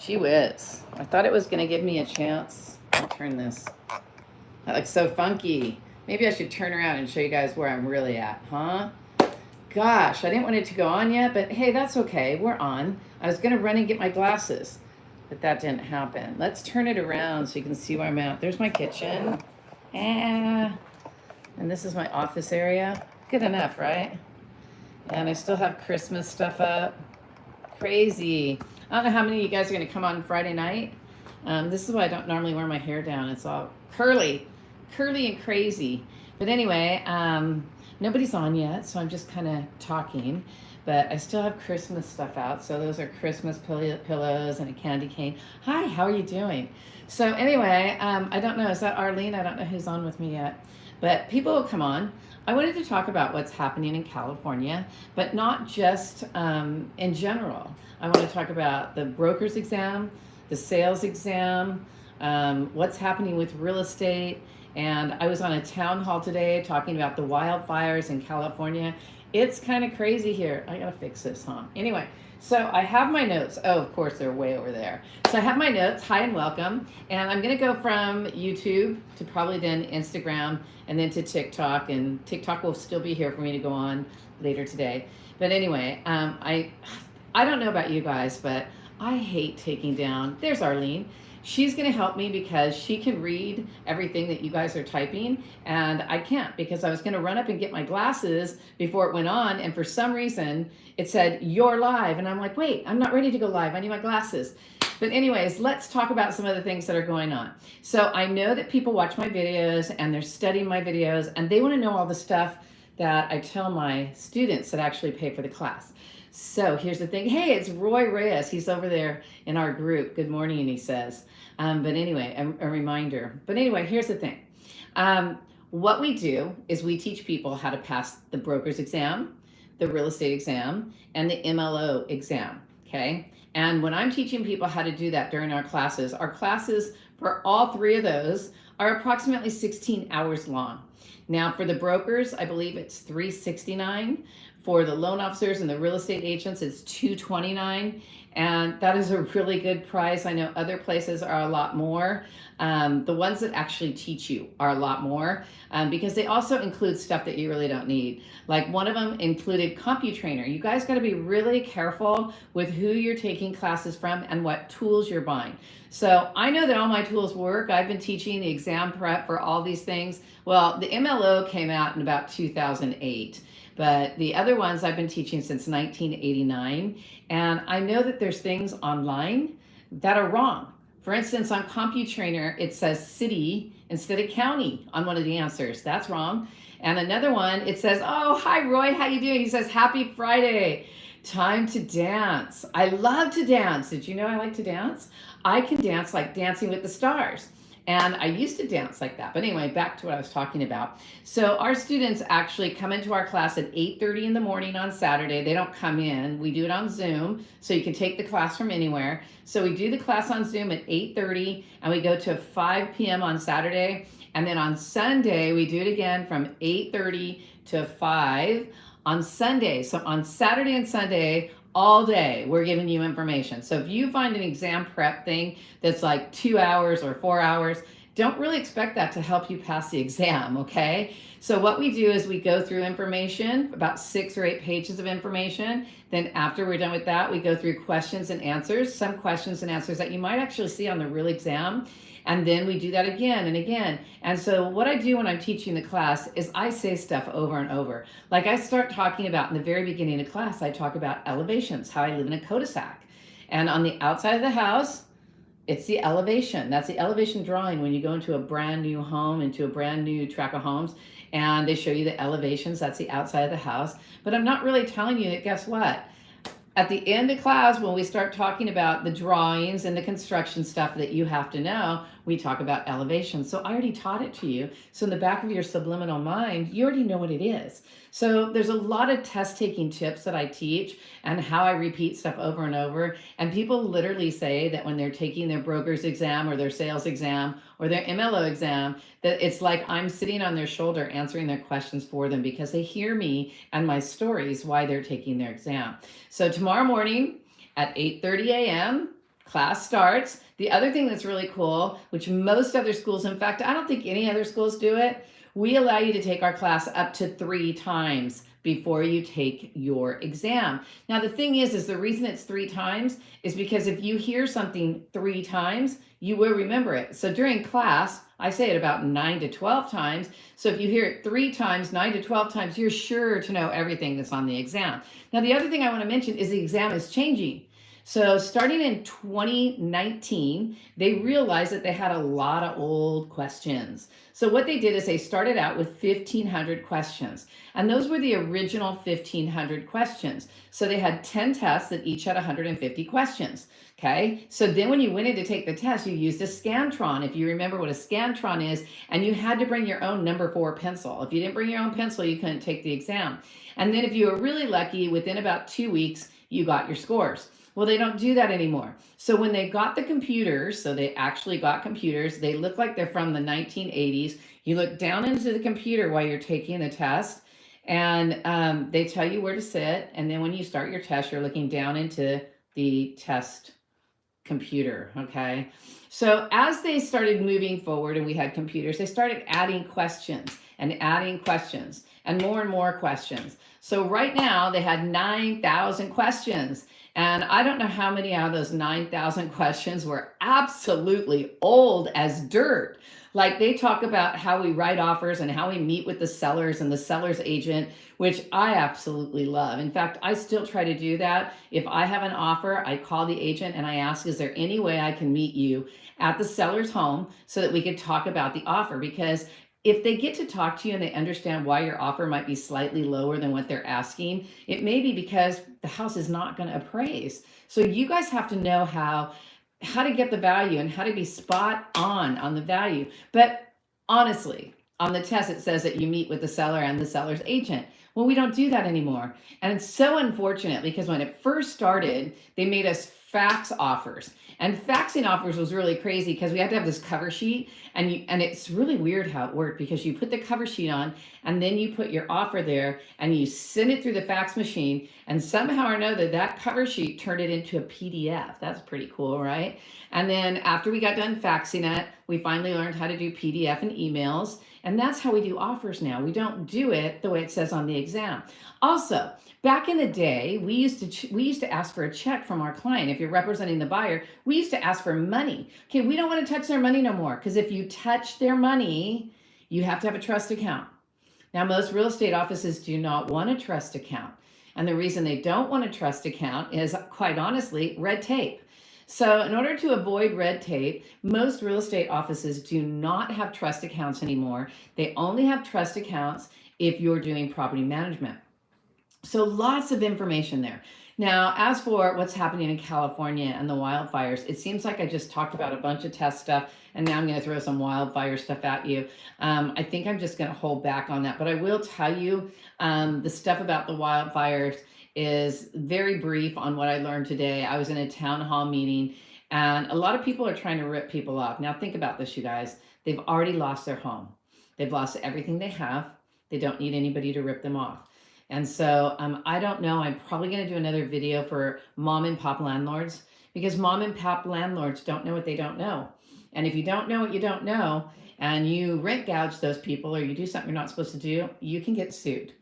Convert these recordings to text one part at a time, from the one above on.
She whiz. I thought it was going to give me a chance. I'll turn this. That looks so funky. Maybe I should turn around and show you guys where I'm really at, huh? Gosh, I didn't want it to go on yet, but hey, that's okay. We're on. I was going to run and get my glasses, but that didn't happen. Let's turn it around so you can see where I'm at. There's my kitchen. And this is my office area. Good enough, right? And I still have Christmas stuff up. Crazy. I don't know how many of you guys are going to come on Friday night. This is why I don't normally wear my hair down. It's all curly and crazy. But anyway, nobody's on yet, so I'm just kind of talking. But I still have Christmas stuff out. So those are Christmas pillows and a candy cane. Hi, how are you doing? So anyway, I don't know. Is that Arlene? I don't know who's on with me yet. But people will come on. I wanted to talk about what's happening in California, but not just in general. I want to talk about the broker's exam, the sales exam, what's happening with real estate. And I was on a town hall today talking about the wildfires in California. It's kind of crazy here. I gotta fix this, huh? Anyway, so I have my notes. Oh, of course, they're way over there. So I have my notes. Hi and welcome. And I'm gonna go from YouTube to probably then Instagram and then to TikTok. And TikTok will still be here for me to go on later today. But anyway, I don't know about you guys, but I hate taking down. There's Arlene. She's going to help me because she can read everything that you guys are typing, and I can't because I was going to run up and get my glasses before it went on, and for some reason it said you're live, and I'm like, wait, I'm not ready to go live. I need my glasses. But anyways, let's talk about some of the things that are going on. So I know that people watch my videos and they're studying my videos, and they want to know all the stuff that I tell my students that actually pay for the class. So here's the thing. Hey, it's Roy Reyes. He's over there in our group. Good morning, he says. But anyway, a reminder. But anyway, here's the thing. What we do is we teach people how to pass the broker's exam, the real estate exam, and the MLO exam, okay? And when I'm teaching people how to do that during our classes for all three of those are approximately 16 hours long. Now, for the brokers, I believe it's $369. For the loan officers and the real estate agents, it's $229, and that is a really good price. I know other places are a lot more. The ones that actually teach you are a lot more because they also include stuff that you really don't need. Like one of them included CompuTrainer. You guys got to be really careful with who you're taking classes from and what tools you're buying. So I know that all my tools work. I've been teaching the exam prep for all these things. Well, the MLO came out in about 2008. But the other ones I've been teaching since 1989. And I know that there's things online that are wrong. For instance, on CompuTrainer, it says city instead of county on one of the answers. That's wrong. And another one, it says, oh, hi, Roy, how you doing? He says, happy Friday. Time to dance. I love to dance. Did you know I like to dance? I can dance like Dancing with the Stars. And I used to dance like that. But anyway, back to what I was talking about. So our students actually come into our class at 8:30 in the morning on Saturday. They don't come in. We do it on Zoom, so you can take the class from anywhere. So we do the class on Zoom at 8:30, and we go to 5 p.m. on Saturday. And then on Sunday, we do it again from 8:30 to 5 on Sunday. So on Saturday and Sunday, all day we're giving you information. So if you find an exam prep thing that's like 2 hours or 4 hours, don't really expect that to help you pass the exam, okay? So what we do is we go through information, about 6 or 8 pages of information. Then after we're done with that, we go through questions and answers, some questions and answers that you might actually see on the real exam. And then we do that again and again. And so what I do when I'm teaching the class is I say stuff over and over. Like I start talking about in the very beginning of class, I talk about elevations, how I live in a cul-de-sac. And on the outside of the house, it's the elevation. That's the elevation drawing when you go into a brand new home, into a brand new tract of homes, and they show you the elevations. That's the outside of the house. But I'm not really telling you that, guess what? At the end of class, when we start talking about the drawings and the construction stuff that you have to know, we talk about elevation. So I already taught it to you. So in the back of your subliminal mind, you already know what it is. So there's a lot of test taking tips that I teach and how I repeat stuff over and over. And people literally say that when they're taking their broker's exam or their sales exam or their MLO exam, that it's like I'm sitting on their shoulder answering their questions for them because they hear me and my stories why they're taking their exam. So tomorrow morning at 8:30 a.m., class starts. The other thing that's really cool, which most other schools, in fact, I don't think any other schools do it, we allow you to take our class up to 3 times before you take your exam. Now, the thing is the reason it's 3 times is because if you hear something 3 times, you will remember it. So during class, I say it about 9 to 12 times. So if you hear it 3 times, 9 to 12 times, you're sure to know everything that's on the exam. Now, the other thing I want to mention is the exam is changing. So starting in 2019, they realized that they had a lot of old questions. So what they did is they started out with 1,500 questions. And those were the original 1,500 questions. So they had 10 tests that each had 150 questions. Okay, so then when you went in to take the test, you used a Scantron, if you remember what a Scantron is, and you had to bring your own number 4 pencil. If you didn't bring your own pencil, you couldn't take the exam. And then if you were really lucky, within about 2 weeks, you got your scores. Well, they don't do that anymore. So when they got the computers, so they actually got computers, they look like they're from the 1980s. You look down into the computer while you're taking the test, and they tell you where to sit. And then when you start your test, you're looking down into the test computer, okay? So as they started moving forward and we had computers, they started adding questions and more questions. So right now they had 9,000 questions. And I don't know how many out of those 9,000 questions were absolutely old as dirt. Like they talk about how we write offers and how we meet with the sellers and the seller's agent, which I absolutely love. In fact, I still try to do that. If I have an offer, I call the agent and I ask, is there any way I can meet you at the seller's home so that we could talk about the offer? Because if they get to talk to you and they understand why your offer might be slightly lower than what they're asking, it may be because the house is not going to appraise. So you guys have to know how to get the value and how to be spot on the value. But honestly, on the test, it says that you meet with the seller and the seller's agent. Well, we don't do that anymore. And it's so unfortunate because when it first started, they made us fax offers. And faxing offers was really crazy because we had to have this cover sheet, and it's really weird how it worked because you put the cover sheet on and then you put your offer there and you send it through the fax machine, and somehow or another that cover sheet turned it into a PDF. That's pretty cool, right? And then after we got done faxing it, we finally learned how to do PDF and emails, and that's how we do offers now. We don't do it the way it says on the exam. Also, back in the day, we used to ask for a check from our client. If you're representing the buyer, we used to ask for money. Okay, we don't want to touch their money no more, because if you touch their money, you have to have a trust account. Now, most real estate offices do not want a trust account. And the reason they don't want a trust account is, quite honestly, red tape. So in order to avoid red tape, most real estate offices do not have trust accounts anymore. They only have trust accounts if you're doing property management. So lots of information there. Now, as for what's happening in California and the wildfires, it seems like I just talked about a bunch of test stuff, and now I'm going to throw some wildfire stuff at you. I think I'm just going to hold back on that, but I will tell you the stuff about the wildfires is very brief on what I learned today. I was in a town hall meeting, and a lot of people are trying to rip people off. Now, think about this, you guys. They've already lost their home. They've lost everything they have. They don't need anybody to rip them off. And so I don't know, I'm probably going to do another video for mom and pop landlords, because mom and pop landlords don't know what they don't know. And if you don't know what you don't know, and you rent gouge those people, or you do something you're not supposed to do, you can get sued.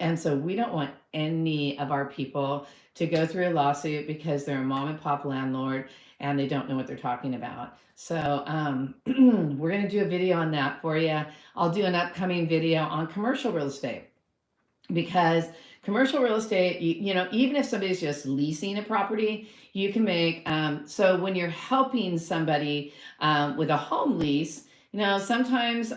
And so we don't want any of our people to go through a lawsuit because they're a mom and pop landlord and they don't know what they're talking about. So we're going to do a video on that for you. I'll do an upcoming video on commercial real estate, because commercial real estate, you know, even if somebody's just leasing a property, you can make, so when you're helping somebody with a home lease, you know, sometimes,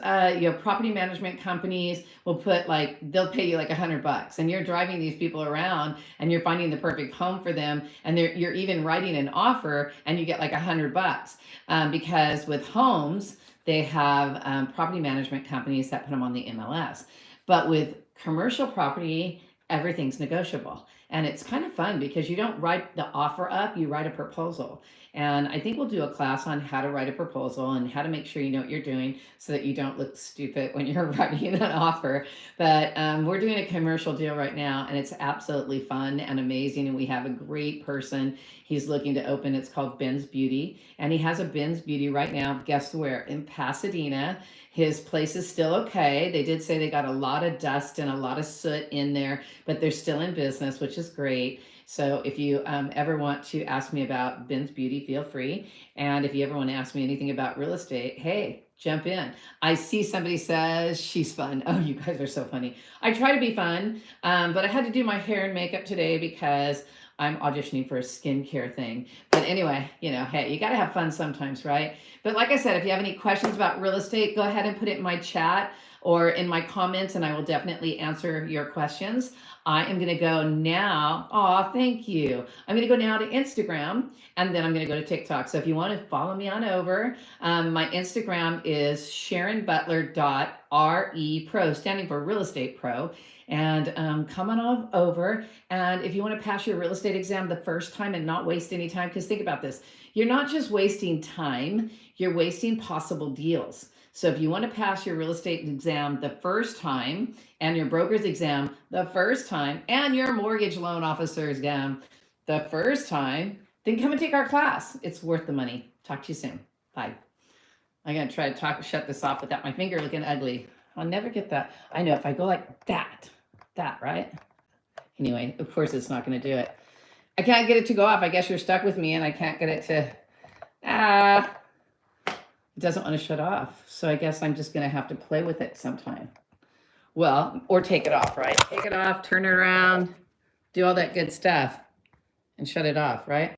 property management companies will put they'll pay you like $100, and you're driving these people around and you're finding the perfect home for them. And you're even writing an offer and you get like $100, because with homes, they have property management companies that put them on the MLS. But with commercial property, everything's negotiable. And it's kind of fun because you don't write the offer up, you write a proposal. And I think we'll do a class on how to write a proposal and how to make sure you know what you're doing so that you don't look stupid when you're writing an offer. But we're doing a commercial deal right now, and it's absolutely fun and amazing. And we have a great person he's looking to open. It's called Ben's Beauty. And he has a Ben's Beauty right now. Guess where? In Pasadena. His place is still okay. They did say they got a lot of dust and a lot of soot in there, but they're still in business, which is great. So if you ever want to ask me about Ben's Beauty, feel free. And if you ever want to ask me anything about real estate, hey, jump in. I see somebody says she's fun. Oh, you guys are so funny. I try to be fun, but I had to do my hair and makeup today because I'm auditioning for a skincare thing. But anyway, hey, you got to have fun sometimes, right? But like I said, if you have any questions about real estate, go ahead and put it in my chat or in my comments, and I will definitely answer your questions. I am going to go now. Oh, thank you. I'm going to go now to Instagram, and then I'm going to go to TikTok. So if you want to follow me on over, my Instagram is SharonButler.RE standing for Real Estate Pro. And come on over. And if you want to pass your real estate exam the first time and not waste any time, because think about this, you're not just wasting time, you're wasting possible deals. So if you want to pass your real estate exam the first time and your broker's exam the first time and your mortgage loan officer exam the first time, then come and take our class. It's worth the money. Talk to you soon. Bye. I'm going to try to shut this off without my finger looking ugly. I'll never get that. I know if I go like that, right? Anyway, of course it's not going to do it. I can't get it to go off. I guess you're stuck with me and I can't get it to, it doesn't want to shut off. So I guess I'm just going to have to play with it sometime. Well, or take it off, right? Take it off, turn it around, do all that good stuff and shut it off, right?